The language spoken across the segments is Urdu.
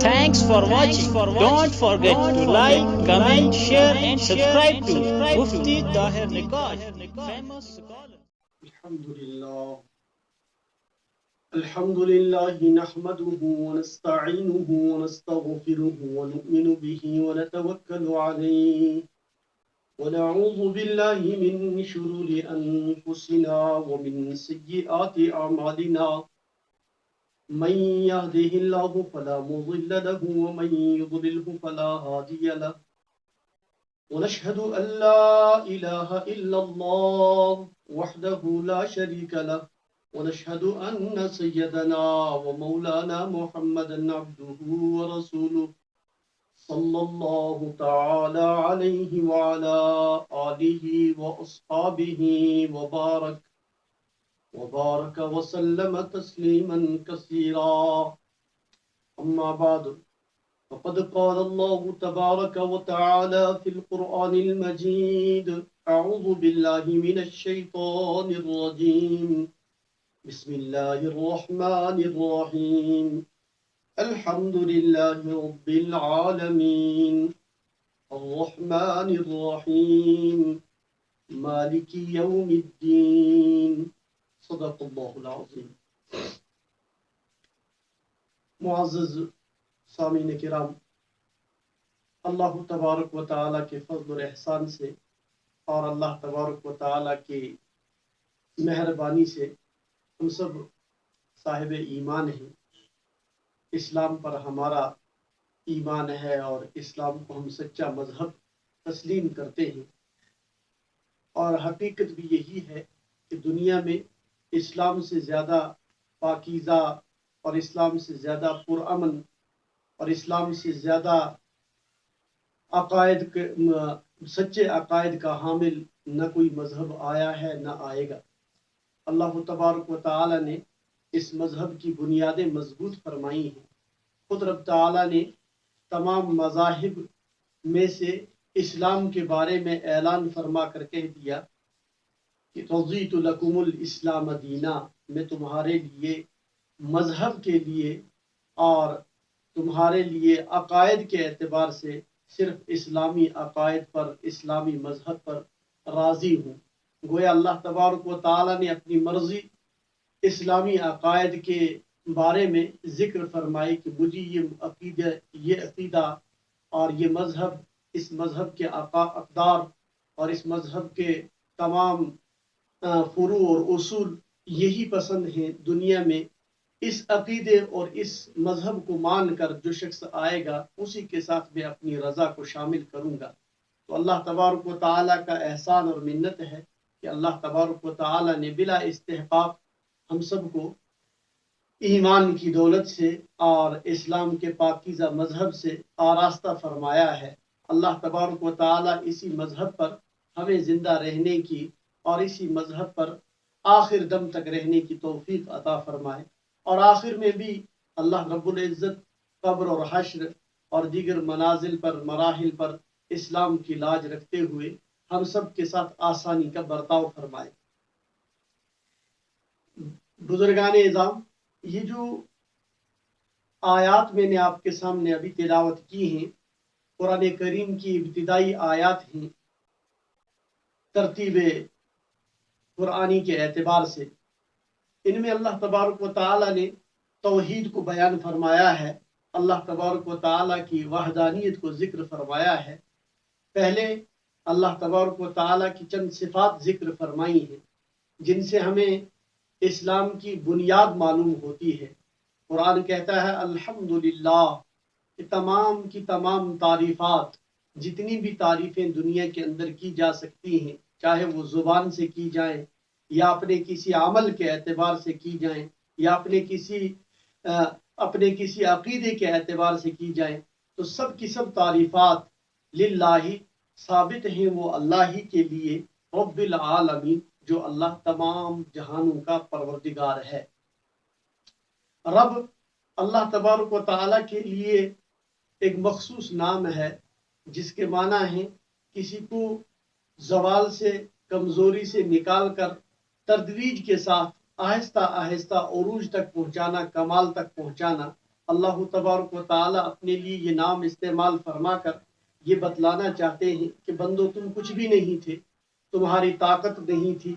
Thanks for watching. Don't forget to like, comment, share and subscribe to Mufti Dahir Nikash, famous scholar. الحمد لله نحمده ونستعينه ونستغفره ونؤمن به ونتوكل عليه ونعوذ بالله من شرور أنفسنا ومن سيئات أعمالنا من يهده الله فلا مضل له ومن يضلله فلا هادي له ونشهد أن لا إله إلا الله وحده لا شريك له ونشهد أن سيدنا ومولانا محمدا عبده ورسوله صلى الله تعالى عليه وعلى آله وأصحابه وبارك وسلم تسليما كثيرا. أما بعد فقد قال الله تبارك وتعالى في القرآن المجيد: أعوذ بالله من الشيطان الرجيم، بسم الله الرحمن الرحيم، الحمد لله رب العالمين الرحمن الرحيم مالك يوم الدين. صدق اللہ العظیم. معزز سامعین کرام، اللہ تبارک و تعالیٰ کے فضل و احسان سے اور اللہ تبارک و تعالیٰ کی مہربانی سے ہم سب صاحب ایمان ہیں. اسلام پر ہمارا ایمان ہے اور اسلام کو ہم سچا مذہب تسلیم کرتے ہیں، اور حقیقت بھی یہی ہے کہ دنیا میں اسلام سے زیادہ پاکیزہ اور اسلام سے زیادہ پرامن اور اسلام سے زیادہ سچے عقائد کا حامل نہ کوئی مذہب آیا ہے نہ آئے گا. اللہ تبارک و تعالی نے اس مذہب کی بنیادیں مضبوط فرمائی ہیں. خود رب تعالی نے تمام مذاہب میں سے اسلام کے بارے میں اعلان فرما کر کہہ دیا کہ رضیت لکم الاسلام دینا، میں تمہارے لیے مذہب کے لیے اور تمہارے لیے عقائد کے اعتبار سے صرف اسلامی عقائد پر، اسلامی مذہب پر راضی ہوں. گویا اللہ تبارک و تعالی نے اپنی مرضی اسلامی عقائد کے بارے میں ذکر فرمائی کہ مجھے یہ عقیدہ اور یہ مذہب، اس مذہب کے اقدار اور اس مذہب کے تمام فروع اور اصول یہی پسند ہیں. دنیا میں اس عقیدے اور اس مذہب کو مان کر جو شخص آئے گا اسی کے ساتھ میں اپنی رضا کو شامل کروں گا. تو اللہ تبارک و تعالیٰ کا احسان اور منت ہے کہ اللہ تبارک و تعالیٰ نے بلا استحقاق ہم سب کو ایمان کی دولت سے اور اسلام کے پاکیزہ مذہب سے آراستہ فرمایا ہے. اللہ تبارک و تعالیٰ اسی مذہب پر ہمیں زندہ رہنے کی اور اسی مذہب پر آخر دم تک رہنے کی توفیق عطا فرمائے. اور آخر میں بھی اللہ رب العزت قبر اور حشر اور دیگر منازل پر، مراحل پر اسلام کی لاج رکھتے ہوئے ہم سب کے ساتھ آسانی کا برتاؤ فرمائے. بزرگان اعظام، یہ جو آیات میں نے آپ کے سامنے ابھی تلاوت کی ہیں قرآن کریم کی ابتدائی آیات ہیں ترتیب قرآنی کے اعتبار سے. ان میں اللہ تبارک و تعالی نے توحید کو بیان فرمایا ہے، اللہ تبارک و تعالی کی وحدانیت کو ذکر فرمایا ہے. پہلے اللہ تبارک و تعالی کی چند صفات ذکر فرمائی ہیں جن سے ہمیں اسلام کی بنیاد معلوم ہوتی ہے. قرآن کہتا ہے الحمدللہ، کہ تمام کی تمام تعریفات، جتنی بھی تعریفیں دنیا کے اندر کی جا سکتی ہیں، چاہے وہ زبان سے کی جائیں یا اپنے کسی عمل کے اعتبار سے کی جائیں یا اپنے کسی عقیدے کے اعتبار سے کی جائیں، تو سب کی سب تعریفات للہ ثابت ہیں، وہ اللہ ہی کے لیے، رب العالمین، جو اللہ تمام جہانوں کا پروردگار ہے. رب اللہ تبارک و تعالیٰ کے لیے ایک مخصوص نام ہے جس کے معنی ہیں کسی کو زوال سے، کمزوری سے نکال کر تدریج کے ساتھ آہستہ آہستہ عروج تک پہنچانا، کمال تک پہنچانا. اللہ تبارک و تعالی اپنے لیے یہ نام استعمال فرما کر یہ بتلانا چاہتے ہیں کہ بندو تم کچھ بھی نہیں تھے، تمہاری طاقت نہیں تھی،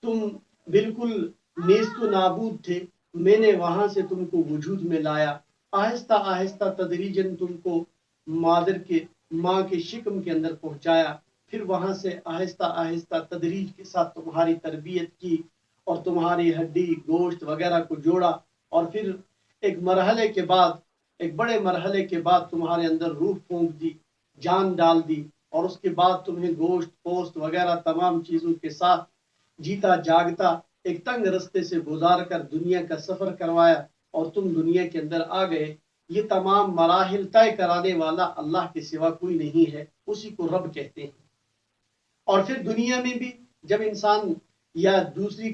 تم بالکل نیست و نابود تھے، میں نے وہاں سے تم کو وجود میں لایا، آہستہ آہستہ تدریجاً تم کو ماں کے شکم کے اندر پہنچایا، پھر وہاں سے آہستہ آہستہ تدریج کے ساتھ تمہاری تربیت کی اور تمہاری ہڈی گوشت وغیرہ کو جوڑا، اور پھر ایک بڑے مرحلے کے بعد تمہارے اندر روح پھونک دی، جان ڈال دی، اور اس کے بعد تمہیں گوشت پوست وغیرہ تمام چیزوں کے ساتھ جیتا جاگتا ایک تنگ رستے سے گزار کر دنیا کا سفر کروایا، اور تم دنیا کے اندر آ گئے۔ یہ تمام مراحل طے کرانے والا اللہ کے سوا کوئی نہیں ہے، اسی کو رب کہتے ہیں۔ اور پھر دنیا میں بھی جب انسان یا دوسری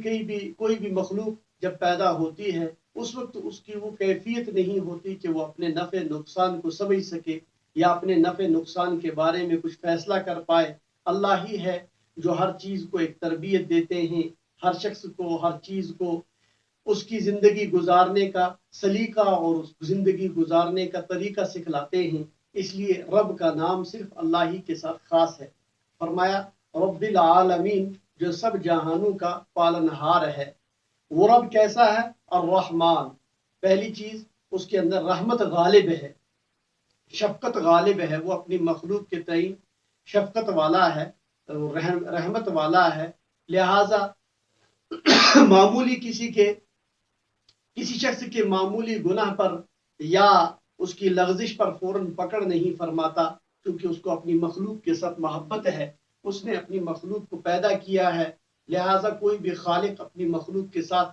کوئی بھی مخلوق جب پیدا ہوتی ہے، اس وقت اس کی وہ کیفیت نہیں ہوتی کہ وہ اپنے نفع نقصان کو سمجھ سکے یا اپنے نفع نقصان کے بارے میں کچھ فیصلہ کر پائے۔ اللہ ہی ہے جو ہر چیز کو ایک تربیت دیتے ہیں، ہر شخص کو ہر چیز کو اس کی زندگی گزارنے کا سلیقہ اور اس زندگی گزارنے کا طریقہ سکھلاتے ہیں۔ اس لیے رب کا نام صرف اللہ ہی کے ساتھ خاص ہے۔ فرمایا رب العالمین، جو سب جہانوں کا پالنہار ہے۔ وہ رب کیسا ہے؟ الرحمن، پہلی چیز اس کے اندر رحمت غالب ہے، شفقت غالب ہے، وہ اپنی مخلوق کے تئیں شفقت والا ہے، رحمت والا ہے، لہذا معمولی کسی شخص کے معمولی گناہ پر یا اس کی لغزش پر فوراً پکڑ نہیں فرماتا، کیونکہ اس کو اپنی مخلوق کے ساتھ محبت ہے، اس نے اپنی مخلوق کو پیدا کیا ہے، لہٰذا کوئی بھی خالق اپنی مخلوق کے ساتھ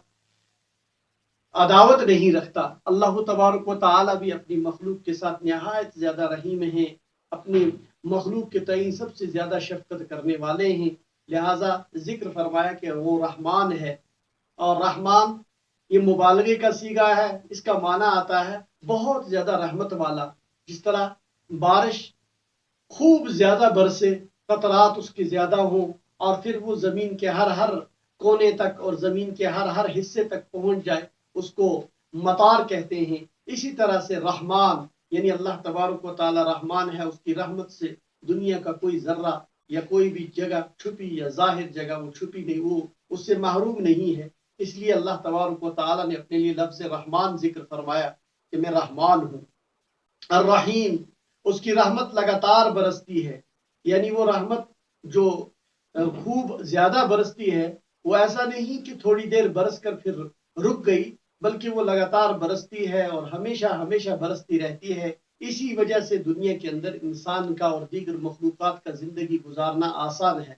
عداوت نہیں رکھتا۔ اللہ تبارک و تعالی بھی اپنی مخلوق کے ساتھ نہایت زیادہ رحیم ہیں، اپنی مخلوق کے تئیں سب سے زیادہ شفقت کرنے والے ہیں، لہٰذا ذکر فرمایا کہ وہ رحمان ہے۔ اور رحمان یہ مبالغے کا صیغہ ہے، اس کا معنی آتا ہے بہت زیادہ رحمت والا۔ جس طرح بارش خوب زیادہ برسے، قطرات اس کے زیادہ ہوں، اور پھر وہ زمین کے ہر کونے تک اور زمین کے ہر حصے تک پہنچ جائے، اس کو مطار کہتے ہیں۔ اسی طرح سے رحمان یعنی اللہ تبارک و تعالی رحمان ہے، اس کی رحمت سے دنیا کا کوئی ذرہ یا کوئی بھی جگہ چھپی یا ظاہر جگہ وہ چھپی نہیں، وہ اس سے محروم نہیں ہے۔ اس لیے اللہ تبارک و تعالی نے اپنے لیے لفظ رحمان ذکر فرمایا کہ میں رحمان ہوں۔ الرحیم، اس کی رحمت لگاتار برستی ہے، یعنی وہ رحمت جو خوب زیادہ برستی ہے، وہ ایسا نہیں کہ تھوڑی دیر برس کر پھر رک گئی، بلکہ وہ لگاتار برستی ہے اور ہمیشہ برستی رہتی ہے۔ اسی وجہ سے دنیا کے اندر انسان کا اور دیگر مخلوقات کا زندگی گزارنا آسان ہے۔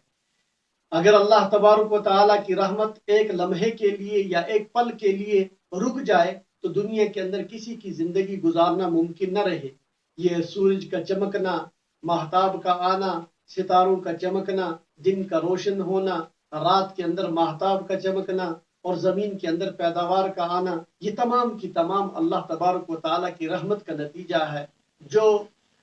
اگر اللہ تبارک و تعالیٰ کی رحمت ایک لمحے کے لیے یا ایک پل کے لیے رک جائے تو دنیا کے اندر کسی کی زندگی گزارنا ممکن نہ رہے۔ یہ سورج کا چمکنا، ماہتاب کا آنا، ستاروں کا چمکنا، دن کا روشن ہونا، رات کے اندر ماہتاب کا چمکنا اور زمین کے اندر پیداوار کا آنا، یہ تمام کی تمام اللہ تبارک و تعالیٰ کی رحمت کا نتیجہ ہے جو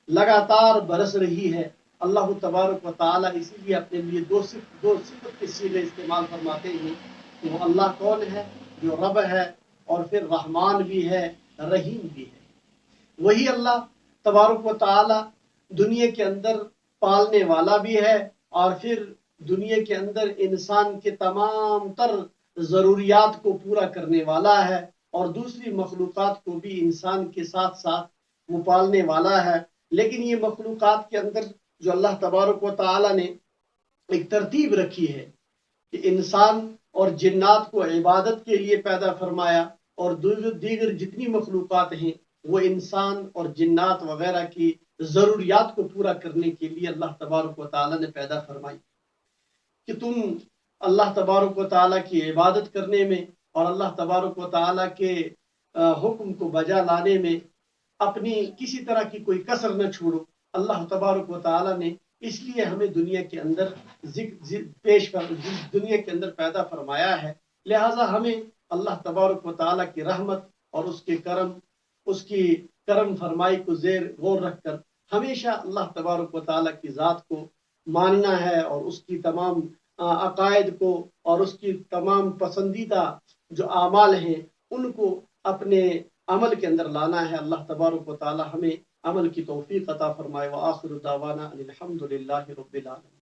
لگاتار برس رہی ہے۔ اللہ تبارک و تعالیٰ اسی لیے اپنے لیے دو صفت کے صیغے استعمال فرماتے ہیں کہ وہ اللہ کون ہے؟ جو رب ہے اور پھر رحمان بھی ہے، رحیم بھی ہے۔ وہی اللہ تبارک و تعالیٰ دنیا کے اندر پالنے والا بھی ہے اور پھر دنیا کے اندر انسان کے تمام تر ضروریات کو پورا کرنے والا ہے، اور دوسری مخلوقات کو بھی انسان کے ساتھ ساتھ وہ پالنے والا ہے۔ لیکن یہ مخلوقات کے اندر جو اللہ تبارک و تعالی نے ایک ترتیب رکھی ہے کہ انسان اور جنات کو عبادت کے لیے پیدا فرمایا، اور دیگر جتنی مخلوقات ہیں وہ انسان اور جنات وغیرہ کی ضروریات کو پورا کرنے کے لیے اللہ تبارک و تعالی نے پیدا فرمائی کہ تم اللہ تبارک و تعالیٰ کی عبادت کرنے میں اور اللہ تبارک و تعالیٰ کے حکم کو بجا لانے میں اپنی کسی طرح کی کوئی کسر نہ چھوڑو۔ اللہ تبارک و تعالیٰ نے اس لیے ہمیں دنیا کے اندر دنیا کے اندر پیدا فرمایا ہے، لہٰذا ہمیں اللہ تبارک و تعالیٰ کی رحمت اور اس کی کرم فرمائی کو زیر غور رکھ کر ہمیشہ اللہ تبارک و تعالیٰ کی ذات کو ماننا ہے، اور اس کی تمام عقائد کو اور اس کی تمام پسندیدہ جو اعمال ہیں ان کو اپنے عمل کے اندر لانا ہے۔ اللہ تبارک و تعالی ہمیں عمل کی توفیق عطا فرمائے۔ وآخر دعوانا ان الحمد للہ رب العالمین۔